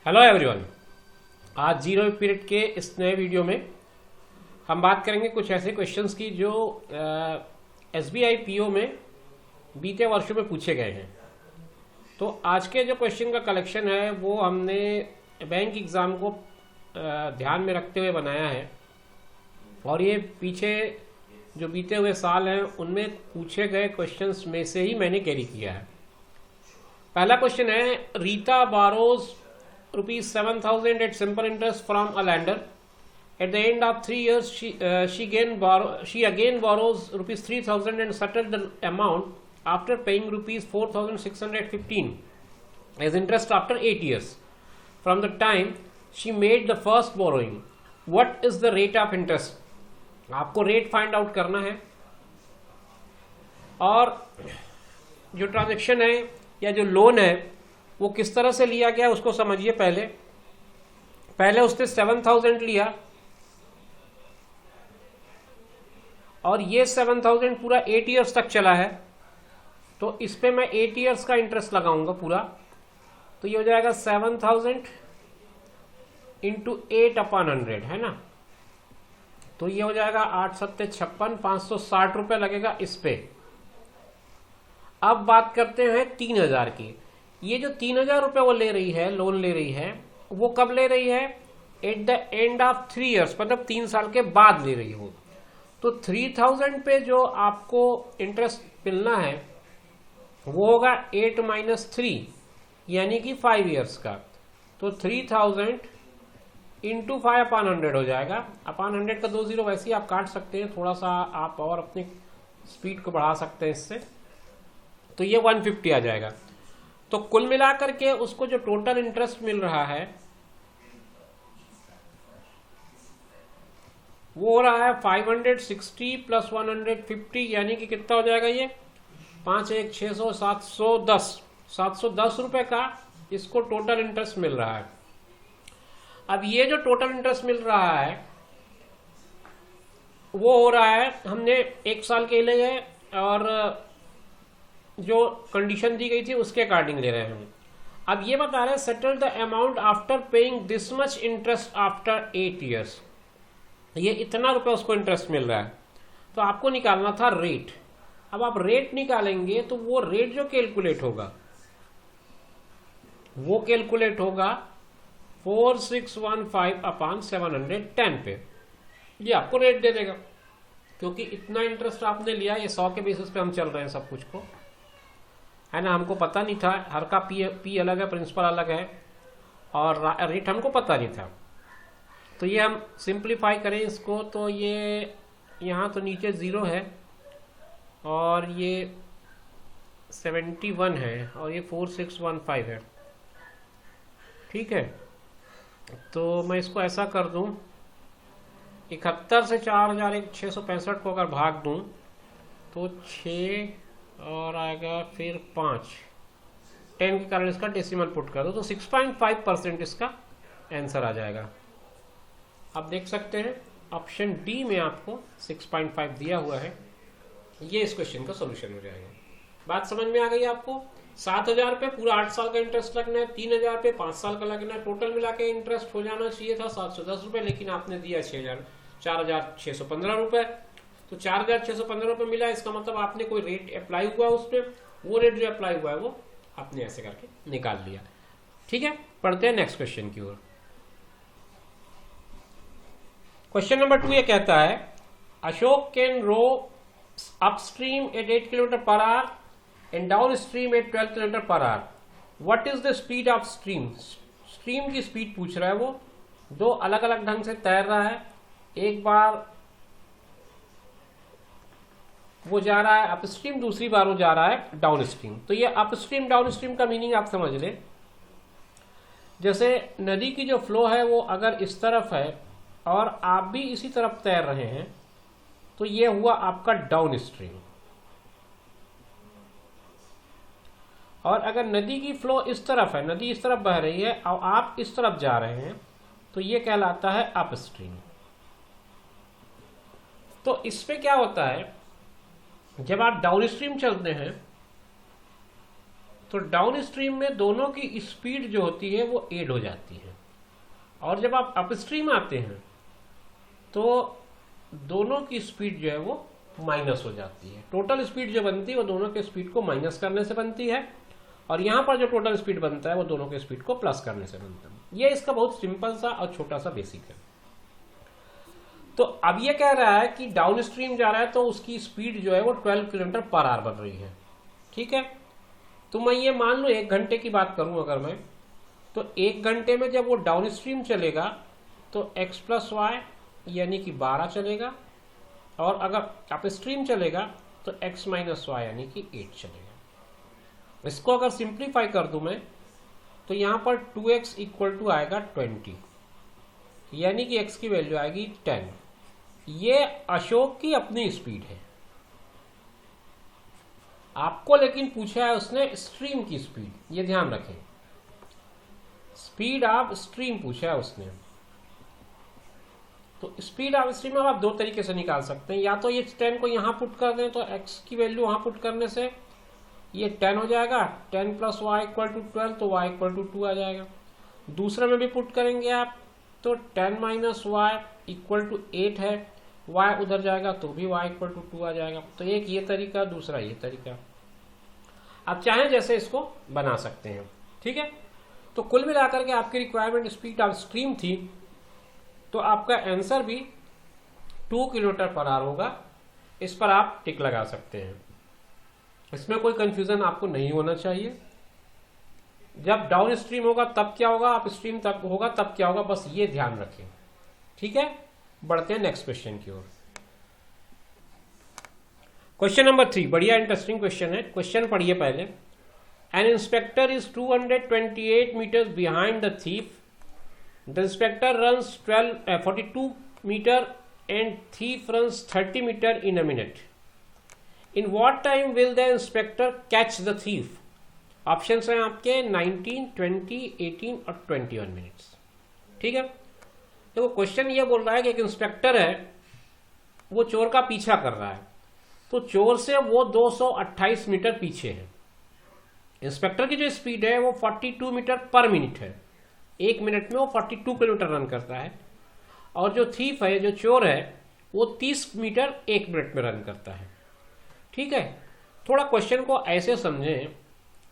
Hello everyone. आज zero period के इस नए वीडियो में हम बात करेंगे कुछ ऐसे क्वेश्चंस की जो एसबीआई पीओ में बीते वर्षों में पूछे गए हैं। तो आज के जो क्वेश्चन का कलेक्शन है वो हमने बैंक एग्ज़ाम को ध्यान में रखते हुए बनाया है और ये पीछे जो बीते हुए साल हैं उनमें पूछे गए क्वेश्चंस में से ही मैंने कैरी किया है। पहला क्वेश्चन है, Rita borrows ₹7,000 at simple interest from a lender. At the end of 3 years, she again borrows ₹3,000 and settled the amount after paying ₹4,615 as interest after 8 years from the time she made the first borrowing. What is the rate of interest? आपको rate find out करना है और जो transaction है या जो loan है वो किस तरह से लिया गया उसको समझिए। पहले उसने 7,000 लिया और ये 7,000 पूरा 8 इयर्स तक चला है, तो इस पे मैं 8 इयर्स का इंटरेस्ट लगाऊंगा पूरा। तो ये हो जाएगा 7,000 इंटू 8/100 है ना। तो ये हो जाएगा 8 7 56, 560 रुपये लगेगा इस पे। अब बात करते हैं 3,000 की। ये जो 3,000 रुपये वो ले रही है, लोन ले रही है, वो कब ले रही है? At the end of 3 years, मतलब 3 साल के बाद ले रही हो। तो 3,000 पे जो आपको इंटरेस्ट मिलना है वो होगा 8 - 3 यानी कि 5 इयर्स का। तो 3,000 इंटू 5/100 हो जाएगा। अपॉन 100 का 2 0 वैसे ही आप काट सकते हैं, थोड़ा सा आप और अपनी स्पीड को बढ़ा सकते हैं इससे। तो ये 150 आ जाएगा। तो कुल मिलाकर के उसको जो टोटल इंटरेस्ट मिल रहा है वो हो रहा है 560 + 150 यानी कि कितना हो जाएगा ये 5 1 600 710 रुपए का इसको टोटल इंटरेस्ट मिल रहा है। अब ये जो टोटल इंटरेस्ट मिल रहा है वो हो रहा है, हमने 1 साल के लिए और जो कंडीशन दी गई थी उसके अकॉर्डिंग ले रहे हैं। अब ये बता रहे हैं settle the amount after paying this much interest after 8 years. ये इतना रुपए उसको इंटरेस्ट मिल रहा है, तो आपको निकालना था रेट। अब आप रेट निकालेंगे तो वो रेट जो कैलकुलेट होगा वो कैलकुलेट होगा 4615/710 पे। ये आपको रेट दे देगा क्योंकि इतना इंटरेस्ट आपने लिया। ये 100 के बेसिस पे हम चल रहे हैं सब कुछ को, है ना। हमको पता नहीं था, हर का पी अलग है, प्रिंसिपल अलग है और रेट हमको पता नहीं था। तो ये हम सिंप्लीफाई करें इसको तो ये यहाँ तो नीचे 0 है और ये 71 है और ये 4615 है, ठीक है। तो मैं इसको ऐसा कर दूं, 71 से 4,665 को अगर भाग दूं तो 6 और आएगा फिर 5, 10 के कारण इसका डेसिमल पुट कर दो तो 6.5% इसका आंसर आ जाएगा। आप देख सकते हैं ऑप्शन डी में आपको 6.5 दिया हुआ है। ये इस क्वेश्चन का सोल्यूशन हो जाएगा। बात समझ में आ गई आपको? 7,000 पे पूरा 8 साल का इंटरेस्ट लगना है, 3,000 पे 5 साल का लगना है। टोटल मिला के इंटरेस्ट हो जाना चाहिए था 710 रुपये, लेकिन आपने दिया 4,615 रुपये। तो 4,615 रुपये मिला, इसका मतलब आपने कोई रेट अप्लाई हुआ उस पर, वो रेट जो अप्लाई हुआ है वो आपने ऐसे करके निकाल लिया, ठीक है। पढ़ते हैं नेक्स्ट क्वेश्चन की ओर। क्वेश्चन नंबर 2 ये कहता है, Ashok can row upstream at 8 km/h and downstream at 12 km/h। What is the speed of stream? Stream की स्पीड पूछ रहा है। वो दो अलग अलग ढंग से तैर रहा है। एक बार वो जा रहा है अपस्ट्रीम, दूसरी बार वो जा रहा है डाउन स्ट्रीम। तो ये अपस्ट्रीम डाउन स्ट्रीम का मीनिंग आप समझ लें। जैसे नदी की जो फ्लो है वो अगर इस तरफ है और आप भी इसी तरफ तैर रहे हैं तो ये हुआ आपका डाउन स्ट्रीम। और अगर नदी की फ्लो इस तरफ है, नदी इस तरफ बह रही है और आप इस तरफ जा रहे हैं तो ये कहलाता है अपस्ट्रीम। तो इस पे क्या होता है, जब आप डाउन स्ट्रीम चलते हैं तो डाउन स्ट्रीम में दोनों की स्पीड जो होती है वो ऐड हो जाती है, और जब आप अपस्ट्रीम आते हैं तो दोनों की स्पीड जो है वो माइनस हो जाती है। टोटल स्पीड जो बनती है वो दोनों के स्पीड को माइनस करने से बनती है, और यहां पर जो टोटल स्पीड बनता है वो दोनों के स्पीड को प्लस करने से बनता है। ये इसका बहुत सिंपल सा और छोटा सा बेसिक है। तो अब ये कह रहा है कि डाउन स्ट्रीम जा रहा है तो उसकी स्पीड जो है वो 12 किलोमीटर पर आवर बन रही है। ठीक है, तो मैं ये मान लूं 1 घंटे की बात करूं अगर मैं, तो 1 घंटे में जब वो डाउन स्ट्रीम चलेगा तो x प्लस वाई यानी कि 12 चलेगा, और अगर अप स्ट्रीम चलेगा तो x माइनस वाई यानी कि 8 चलेगा। इसको अगर सिंप्लीफाई कर दूं मैं तो यहां पर 2x इक्वल टू आएगा 20, यानी कि x की वैल्यू आएगी 10। ये अशोक की अपनी स्पीड है। आपको लेकिन पूछा है उसने स्ट्रीम की स्पीड, ये ध्यान रखें, स्पीड ऑफ स्ट्रीम पूछा है उसने। तो स्पीड ऑफ स्ट्रीम आप दो तरीके से निकाल सकते हैं, या तो ये 10 को यहां पुट कर दें तो x की वैल्यू वहां पुट करने से ये 10 हो जाएगा, 10 प्लस वाई इक्वल टू 12, तो y इक्वल टू 2 आ जाएगा। दूसरे में भी पुट करेंगे आप तो 10 माइनस वाई इक्वल टू 8 है, y उधर जाएगा तो भी y इक्वल टू 2 आ जाएगा। तो एक ये तरीका, दूसरा ये तरीका, आप चाहें जैसे इसको बना सकते हैं। ठीक है, तो कुल मिलाकर के आपकी रिक्वायरमेंट स्पीड ऑफ स्ट्रीम थी, तो आपका आंसर भी 2 किलोमीटर पर आवर होगा। इस पर आप टिक लगा सकते हैं, इसमें कोई कंफ्यूजन आपको नहीं होना चाहिए। जब डाउन स्ट्रीम होगा तब क्या होगा, अप स्ट्रीम तब होगा तब क्या होगा, बस ये ध्यान रखें। ठीक है, बढ़ते हैं नेक्स्ट क्वेश्चन की ओर। क्वेश्चन नंबर 3 बढ़िया इंटरेस्टिंग क्वेश्चन है। क्वेश्चन पढ़िए पहले। An inspector is 228 metres behind the thief. The inspector runs 42 metre and thief runs 30 metre in a minute. In what time will the inspector catch the thief? Options हैं आपके 19, 20, 18 और 21 minutes. ठीक है, देखो question ये बोल रहा है कि एक इंस्पेक्टर है, वो चोर का पीछा कर रहा है, तो चोर से वो 228 मीटर पीछे है। इंस्पेक्टर की जो स्पीड है वो 42 मीटर पर मिनट है, 1 मिनट में वो 42 किलोमीटर रन करता है, और जो थीफ है, जो चोर है, वो 30 मीटर 1 मिनट में रन करता है। ठीक है, थोड़ा क्वेश्चन को ऐसे समझें,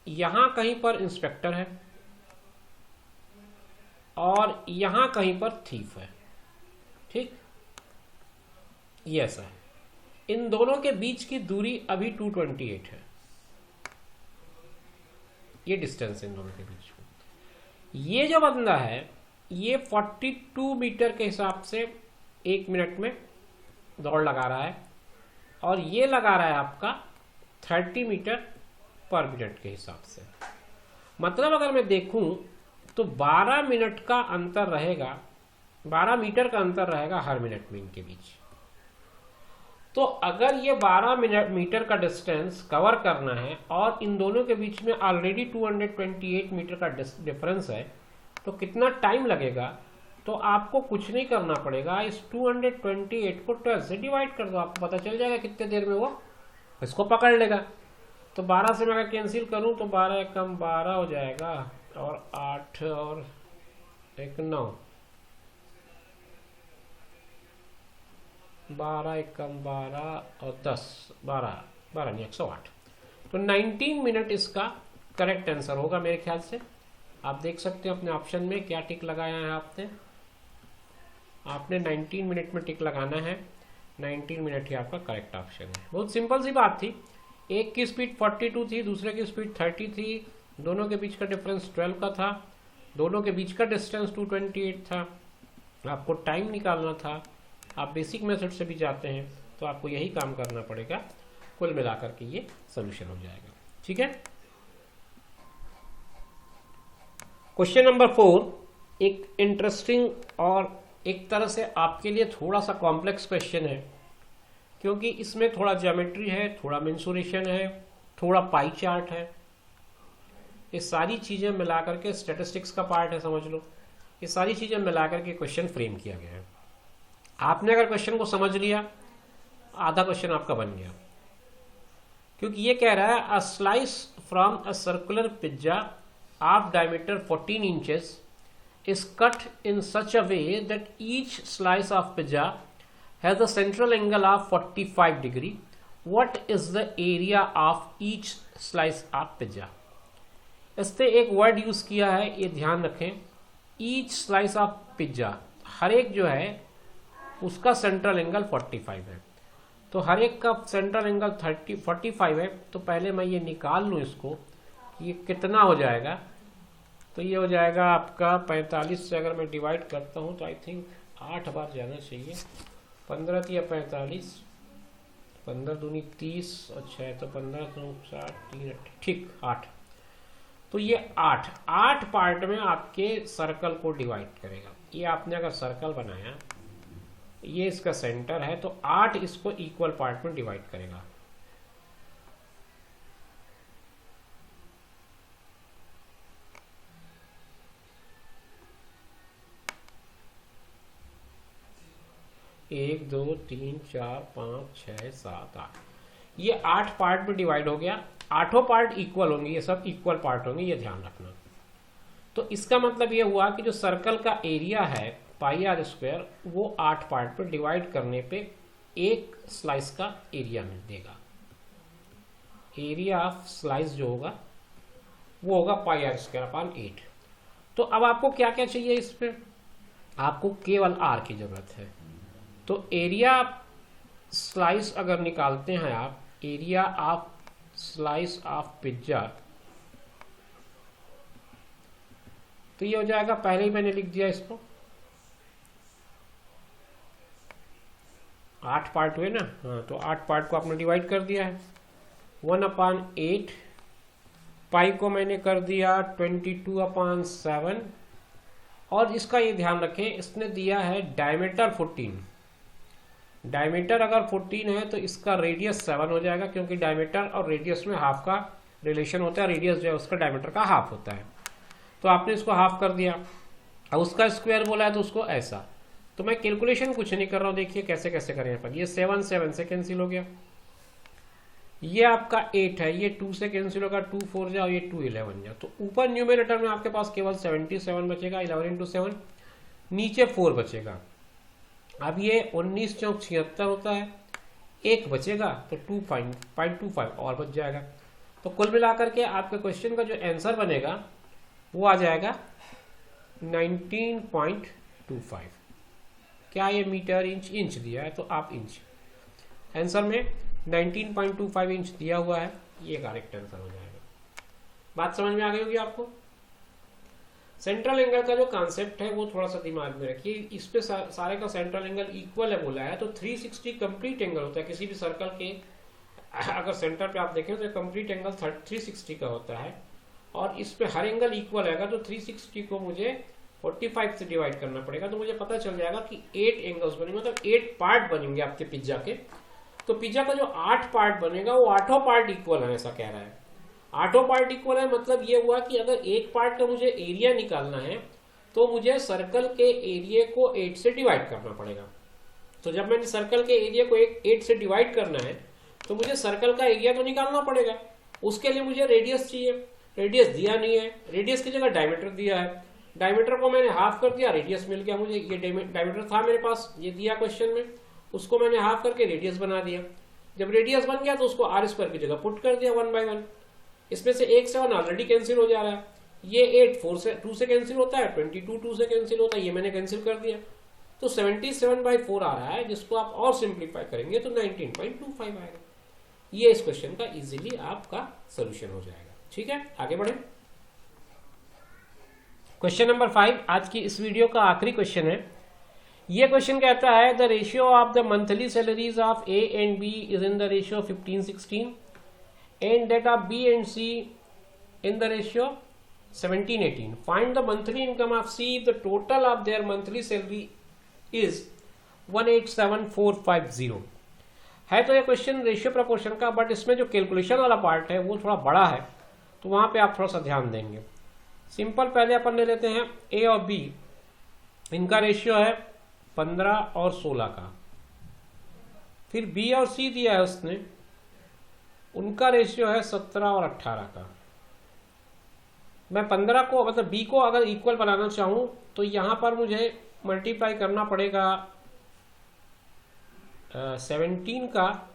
यहां कहीं पर इंस्पेक्टर है और यहां कहीं पर थीफ है। ठीक, ये ऐसा है। इन दोनों के बीच की दूरी अभी 228 है, ये डिस्टेंस इन दोनों के बीच में। ये जो बंदा है ये 42 मीटर के हिसाब से 1 मिनट में दौड़ लगा रहा है, और ये लगा रहा है आपका 30 मीटर पर मिनट के हिसाब से। मतलब अगर मैं देखूं तो 12 मिनट का अंतर रहेगा, 12 मीटर का अंतर रहेगा हर मिनट में इनके बीच। तो अगर ये 12 मीटर का डिस्टेंस कवर करना है और इन दोनों के बीच में ऑलरेडी 228 मीटर का डिफरेंस है, तो कितना टाइम लगेगा? तो आपको कुछ नहीं करना पड़ेगा, इस 228 को 12 से डिवाइड कर दो, आपको पता चल जाएगा कितने देर में वो इसको पकड़ लेगा। तो 12 से मैं अगर कैंसिल करूं तो 12 कम 12 हो जाएगा, और 8 और 1 9, 12 कम 12 और 10 12 नहीं 108। तो 19 मिनट इसका करेक्ट आंसर होगा मेरे ख्याल से। आप देख सकते हैं अपने ऑप्शन में क्या टिक लगाया है आपने 19 मिनट में टिक लगाना है। 19 मिनट ही आपका करेक्ट ऑप्शन है। बहुत सिंपल सी बात थी, एक की स्पीड 42 थी, दूसरे की स्पीड 30 थी, दोनों के बीच का डिफरेंस 12 का था, दोनों के बीच का डिस्टेंस 228 था, आपको टाइम निकालना था। आप बेसिक मेथड से भी जाते हैं तो आपको यही काम करना पड़ेगा, कुल मिलाकर के ये सोल्यूशन हो जाएगा। ठीक है, क्वेश्चन नंबर 4 एक इंटरेस्टिंग और एक तरह से आपके लिए थोड़ा सा कॉम्प्लेक्स क्वेश्चन है, क्योंकि इसमें थोड़ा ज्योमेट्री है, थोड़ा मेंसुरेशन है, थोड़ा पाई चार्ट है, ये सारी चीजें मिलाकर के स्टैटिस्टिक्स का पार्ट है, समझ लो। ये सारी चीजें मिलाकर के क्वेश्चन फ्रेम किया गया है। आपने अगर क्वेश्चन को समझ लिया, आधा क्वेश्चन आपका बन गया, क्योंकि ये कह रहा है a slice from a circular pizza of diameter 14 inches is cut in such a way that each slice of pizza has a central angle of 45 degree. What is the area of each slice of pizza? इससे एक word use किया है, ये ध्यान रखें, each slice of pizza, हर एक जो है उसका सेंट्रल एंगल 45 है। तो हर एक का सेंट्रल एंगल 45 है। तो पहले मैं ये निकाल लूँ इसको कि ये कितना हो जाएगा। तो ये हो जाएगा आपका 45 से अगर मैं डिवाइड करता हूँ तो आई थिंक 8 बार जाना चाहिए। 15 या 45, 15 दूनी 30, अच्छा है तो 15 दूनी 60, 3, ठीक 8। तो ये 8 पार्ट में आपके सर्कल को डिवाइड करेगा। ये आपने अगर सर्कल बनाया, ये इसका सेंटर है, तो 8 इसको इक्वल पार्ट में डिवाइड करेगा। एक 2 3 4 5 6 7 8, ये 8 पार्ट में डिवाइड हो गया। 8 पार्ट इक्वल होंगे, ये सब इक्वल पार्ट होंगे, ये ध्यान रखना। तो इसका मतलब ये हुआ कि जो सर्कल का एरिया है पाई आर स्क्वायर, वो 8 पार्ट पे डिवाइड करने पे एक स्लाइस का एरिया मिल देगा। एरिया ऑफ स्लाइस जो होगा वो होगा पाई आर स्क्वायर अपॉन 8। तो अब आपको क्या क्या चाहिए इस पे? आपको केवल आर की जरूरत है। तो एरिया स्लाइस अगर निकालते हैं आप, area of slice of pizza, तो ये हो जाएगा, पहले ही मैंने लिख दिया इसको, 8 पार्ट हुए ना। हाँ, तो 8 पार्ट को आपने डिवाइड कर दिया है। 1/8, पाई को मैंने कर दिया 22/7। और इसका ये ध्यान रखें, इसने दिया है डायमीटर 14। डायमीटर अगर 14 है तो इसका रेडियस 7 हो जाएगा, क्योंकि डायमीटर और रेडियस में हाफ का रिलेशन होता है। रेडियस जो है उसका डायमीटर का हाफ होता है। तो आपने इसको हाफ कर दिया। अब उसका स्क्वायर बोला है तो उसको ऐसा। तो मैं कैलकुलेशन कुछ नहीं कर रहा हूँ, देखिए कैसे कैसे करें। यहाँ पर ये 7 से कैंसिल हो गया, ये आपका 8 है, ये 2 से कैंसिल होगा, 2 4 जाओ, ये 2 11 जाओ। तो ऊपर न्यूमरेटर में आपके पास केवल 77 बचेगा, 11 × 7, नीचे 4 बचेगा। अब ये 19 चौक 76 होता है, 1 बचेगा तो 2.25 और बच जाएगा। तो कुल मिलाकर के आपके क्वेश्चन का जो आंसर बनेगा वो आ जाएगा 19.25। क्या ये मीटर इंच दिया है, तो आप इंच, आंसर में 19.25 इंच दिया हुआ है, ये करेक्ट आंसर हो जाएगा। बात समझ में आ गई होगी आपको। सेंट्रल एंगल का जो कॉन्सेप्ट है वो थोड़ा सा दिमाग में रखिए। इस पे सारे का सेंट्रल एंगल इक्वल है बोला है, तो 360 कंप्लीट एंगल होता है किसी भी सर्कल के। अगर सेंटर पे आप देखें तो कंप्लीट एंगल 360 का होता है, और इस पे हर एंगल इक्वल आएगा। तो 360 को मुझे 45 से डिवाइड करना पड़ेगा, तो मुझे पता चल जाएगा कि 8 एंगल्स बनेंगे, मतलब 8 पार्ट बनेंगे आपके पिज्जा के। तो पिज्जा का जो 8 पार्ट बनेगा वो 8 पार्ट इक्वल है, ऐसा कह रहा है। 8 पार्ट इक्वल है, मतलब ये हुआ कि अगर एक पार्ट का मुझे एरिया निकालना है तो मुझे सर्कल के एरिया को 8 से डिवाइड करना पड़ेगा। तो जब मैंने सर्कल के एरिया को 8 से डिवाइड करना है तो मुझे सर्कल का एरिया तो निकालना पड़ेगा। उसके लिए मुझे रेडियस चाहिए, रेडियस दिया नहीं है, रेडियस की जगह डायमीटर दिया है। डायमीटर को मैंने हाफ कर दिया, रेडियस मिल गया मुझे। ये डायमीटर था मेरे पास, ये दिया क्वेश्चन में, उसको मैंने हाफ करके रेडियस बना दिया। जब रेडियस बन गया तो उसको आर स्क्वायर की जगह पुट कर दिया 1/1। इसमें से 1 से 1 ऑलरेडी कैंसिल हो जा रहा है। ये 8 2 से कैंसिल होता है, 22 2 से कैंसिल होता है, ये मैंने कैंसिल कर दिया। तो 77/4 आ रहा है, जिसको आप और सिंप्लीफाई करेंगे तो 19.25 आएगा। ये इस क्वेश्चन का इजीली आपका सोल्यूशन हो जाएगा। ठीक है, आगे बढ़े। क्वेश्चन नंबर 5 आज की इस वीडियो का आखिरी क्वेश्चन है। ये क्वेश्चन कहता है the ratio of the monthly salaries of A and B is in the ratio 15-16 and that of B and C in the ratio 17-18. Find the monthly income of C if the total of their monthly salary is 187,450. है तो ये question ratio proportion का, but इसमें जो calculation वाला part है वो थोड़ा बड़ा है, तो वहाँ पे आप थोड़ा सा ध्यान देंगे। सिंपल पहले अपन ले लेते हैं ए और बी, इनका रेशियो है 15 और 16 का। फिर बी और सी दिया है उसने, उनका रेशियो है 17 और 18 का। मैं 15 को मतलब b को अगर इक्वल बनाना चाहूँ तो यहाँ पर मुझे मल्टीप्लाई करना पड़ेगा 17 का,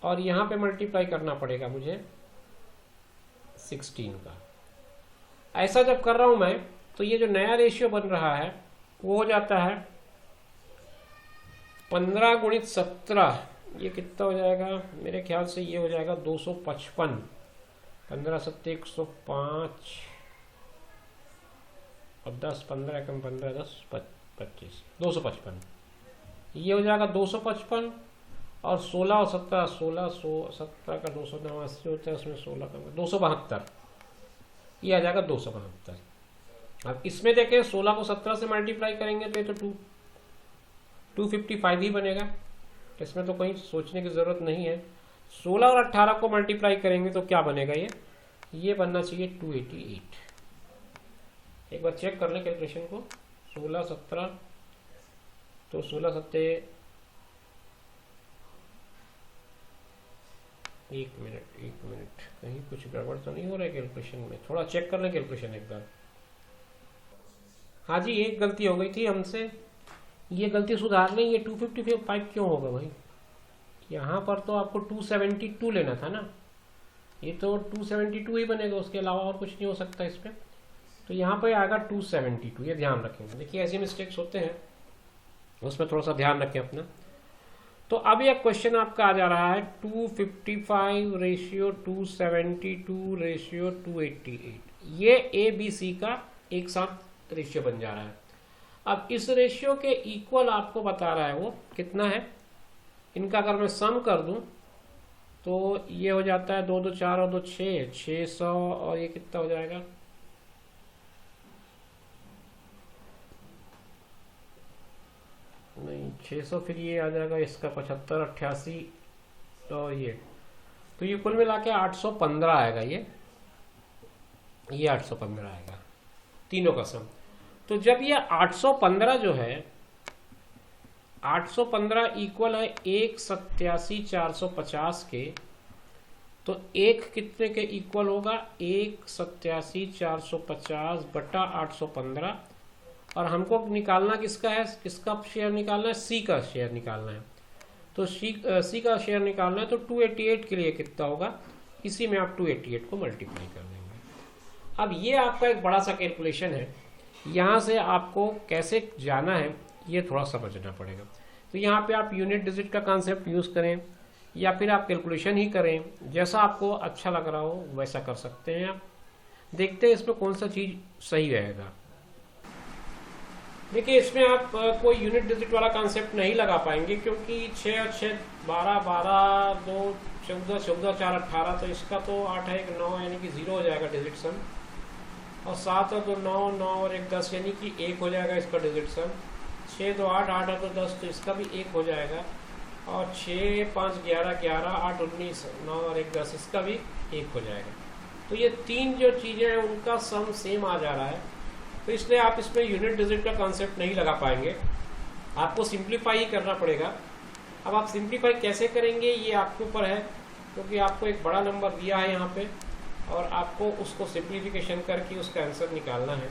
और यहाँ पे मल्टीप्लाई करना पड़ेगा मुझे 16 का। ऐसा जब कर रहा हूँ मैं तो ये जो नया रेशियो बन रहा है वो हो जाता है 15 गुणित 17, ये कितना हो जाएगा, मेरे ख्याल से ये हो जाएगा 255। 15 7 105 और 10 15 कम 15 10 25 255, ये हो जाएगा 255। और 16 और 17 17 का 289 होता है, उसमें 16 का 272, ये आ जाएगा 272। अब इसमें देखें 16 को 17 से मल्टीप्लाई करेंगे तो ये तो 255 ही बनेगा, इसमें तो कोई सोचने की ज़रूरत नहीं है। 16 और 18 को मल्टीप्लाई करेंगे तो क्या बनेगा, ये बनना चाहिए 288। एक बार चेक कर लें कैलकुलेशन को। 16 17 तो 16 7 एक मिनट कहीं कुछ गड़बड़ तो नहीं हो रहा है कैलकुलेशन में, थोड़ा चेक कर लें कैलकुलेशन एक बार। हाँ जी, एक गलती हो गई थी हमसे, ये गलती सुधार लें। ये 255 क्यों होगा भाई, यहाँ पर तो आपको 272 लेना था ना, ये तो 272 ही बनेगा, उसके अलावा और कुछ नहीं हो सकता इस पर। तो यहाँ पर आएगा 272, ये ध्यान रखेंगे। देखिए ऐसे मिस्टेक्स होते हैं, उसमें थोड़ा सा ध्यान रखें अपना। तो अब यह क्वेश्चन आपका आ जा रहा है 255 रेशियो 272 रेशियो 288, ये ए बी सी का एक साथ रेशियो बन जा रहा है। अब इस रेशियो के इक्वल आपको बता रहा है वो कितना है, इनका अगर मैं सम कर दूं तो ये हो जाता है 2 2 4 और 2 6 600, और ये कितना हो जाएगा, नहीं 600, फिर ये आ जाएगा इसका 75 88, तो ये कुल मिला के 815 आएगा, ये 815 आएगा तीनों का सम। तो जब ये 815 जो है 815 इक्वल है 187,450 के, तो एक कितने के इक्वल होगा, 187,450 बटा 815, और हमको निकालना किसका है, किसका शेयर निकालना है, सी का शेयर निकालना है। तो सी का शेयर निकालना है तो 288 के लिए कितना होगा, इसी में आप 288 को मल्टीप्लाई कर देंगे। अब ये आपका एक बड़ा सा कैलकुलेशन है, यहाँ से आपको कैसे जाना है ये थोड़ा समझना पड़ेगा। तो यहाँ पे आप यूनिट डिजिट का कॉन्सेप्ट यूज़ करें या फिर आप कैलकुलेशन ही करें, जैसा आपको अच्छा लग रहा हो वैसा कर सकते हैं आप। देखते हैं इसमें कौन सा चीज़ सही रहेगा। देखिए इसमें आप कोई यूनिट डिजिट वाला कॉन्सेप्ट नहीं लगा पाएंगे, क्योंकि 6 और 6 12 12 2 14 14 4 18, तो इसका तो 8 है 1 9, यानी कि 0 हो जाएगा डिजिट सम। और 7 और 2 9 9 और 1 10, यानी कि 1 हो जाएगा इसका डिजिट सम। 6 2 8 8 और 2 10, तो इसका भी 1 हो जाएगा। और 6 5 11 11 8 19 9 और 1 10, इसका भी 1 हो जाएगा। तो ये तीन जो चीज़ें हैं उनका सम सेम आ जा रहा है, तो इसलिए आप इसमें यूनिट डिजिट का कॉन्सेप्ट नहीं लगा पाएंगे, आपको सिंप्लीफाई ही करना पड़ेगा। अब आप सिंप्लीफाई कैसे करेंगे ये आपके ऊपर है, क्योंकि आपको एक बड़ा नंबर दिया है यहाँ पे और आपको उसको सिंप्लीफिकेशन करके उसका आंसर निकालना है।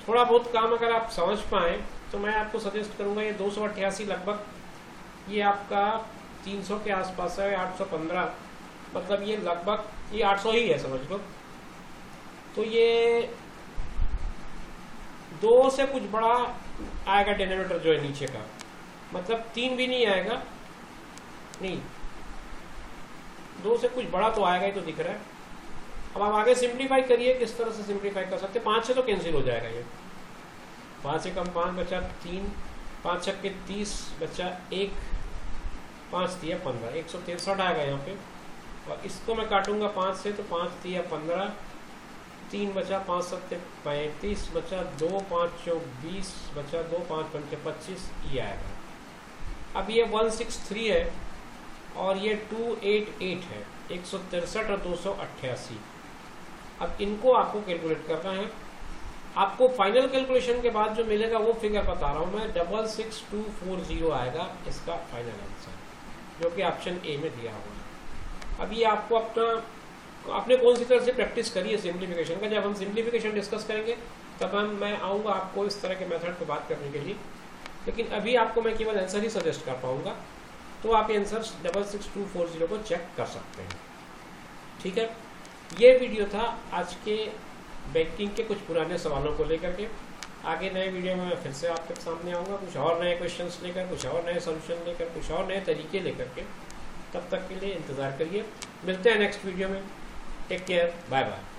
थोड़ा बहुत काम अगर आप समझ पाएँ तो मैं आपको सजेस्ट करूँगा, ये 288 लगभग ये आपका 300 के आसपास है, 815, मतलब ये लगभग ये 800 ही है समझ लो। तो ये 2 से कुछ बड़ा आएगा डिनोमिनेटर जो है नीचे का, मतलब 3 भी नहीं आएगा, नहीं 2 से कुछ बड़ा तो आएगा ही, तो दिख रहा है। अब आप आगे सिंप्लीफाई करिए, किस तरह से सिंप्लीफाई कर सकते हैं। 5 से तो कैंसिल हो जाएगा ये, 5 से कम 5 बचा 3, 5 छक्के 30 बचा 1, 5 दिया 15, 163 आएगा यहाँ पे। और इसको मैं काटूंगा 5 से, तो 5 दिया 15, 3 बचा 5 7 35 बचा 2 5 24 बचा 2 5 5 25, ये आएगा। अब ये 163 है और ये 288 है, 163 और 288। अब इनको आपको कैलकुलेट करना है। आपको फाइनल कैलकुलेशन के बाद जो मिलेगा वो फिगर बता रहा हूँ मैं, 66240 आएगा इसका फाइनल आंसर, जो कि ऑप्शन ए में दिया हुआ है। अब ये आपको अपना आपने कौन सी तरह से प्रैक्टिस करी है सिंप्लीफिकेशन का। जब हम सिंप्लीफिकेशन डिस्कस करेंगे तब मैं आऊँगा आपको इस तरह के मेथड पर बात करने के लिए, लेकिन अभी आपको मैं केवल आंसर ही सजेस्ट कर पाऊँगा। तो आप आंसर 66240 को चेक कर सकते हैं। ठीक है, ये वीडियो था आज के बैंकिंग के कुछ पुराने सवालों को लेकर के। आगे नए वीडियो में मैं फिर से आपके सामने आऊँगा कुछ और नए क्वेश्चंस लेकर, कुछ और नए सॉल्यूशन लेकर, कुछ और नए तरीके लेकर के। तब तक के लिए इंतज़ार करिए, मिलते हैं नेक्स्ट वीडियो में। Take care, bye bye.